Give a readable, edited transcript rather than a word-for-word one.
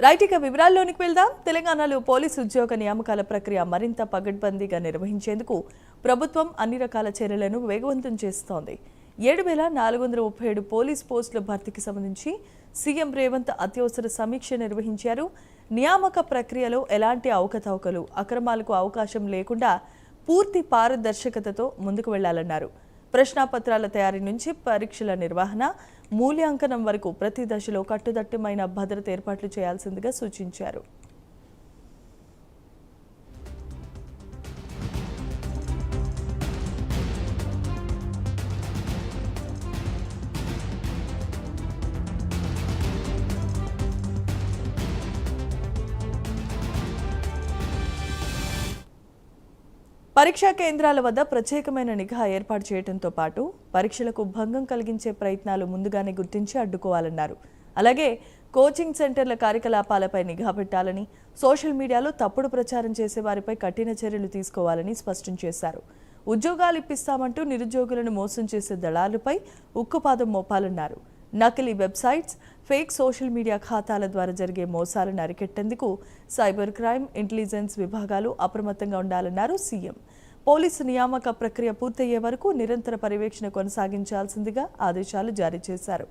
Right, ఇక వివరాల్లోనికి వెళ్దాం. తెలంగాణలో పోలీసు ఉద్యోగ నియామకాల ప్రక్రియ మరింత పగడ్బందీగా నిర్వహించేందుకు ప్రభుత్వం అన్ని రకాల చర్యలను వేగవంతం చేస్తోంది. 7,437 పోలీస్ పోస్టుల భర్తీకి సంబంధించి సీఎం రేవంత్ అత్యవసర సమీక్ష నిర్వహించారు. నియామక ప్రక్రియలో ఎలాంటి అవకతవకలు, అక్రమాలకు అవకాశం లేకుండా పూర్తి పారదర్శకతతో ముందుకు వెళ్లాలన్నారు. ప్రశ్నాపత్రాల తయారీ నుంచి పరీక్షల నిర్వహణ, మూల్యాంకనం వరకు ప్రతి దశలో కట్టుదిట్టమైన భద్రత ఏర్పాట్లు చేయాల్సిందిగా సూచించారు. పరీక్షా కేంద్రాల వద్ద ప్రత్యేకమైన నిఘా ఏర్పాటు చేయడంతో పాటు పరీక్షలకు భంగం కలిగించే ప్రయత్నాలు ముందుగానే గుర్తించి అడ్డుకోవాలన్నారు. అలాగే కోచింగ్ సెంటర్ల కార్యకలాపాలపై నిఘా పెట్టాలని, సోషల్ మీడియాలో తప్పుడు ప్రచారం చేసే వారిపై కఠిన చర్యలు తీసుకోవాలని స్పష్టం చేశారు. ఉద్యోగాలు ఇప్పిస్తామంటూ నిరుద్యోగులను మోసం చేసే దళాలపై ఉక్కుపాదం మోపాలన్నారు. నకిలీ వెబ్సైట్స్, ఫేక్ సోషల్ మీడియా ఖాతాల ద్వారా జరిగే మోసాలను అరికెట్టేందుకు సైబర్ క్రైమ్, ఇంటెలిజెన్స్ విభాగాలు అప్రమత్తంగా ఉండాలన్నారు సీఎం. పోలీసు నియామక ప్రక్రియ పూర్తయ్యే వరకు నిరంతర పర్యవేక్షణ కొనసాగించాల్సిందిగా ఆదేశాలు జారీ చేశారు.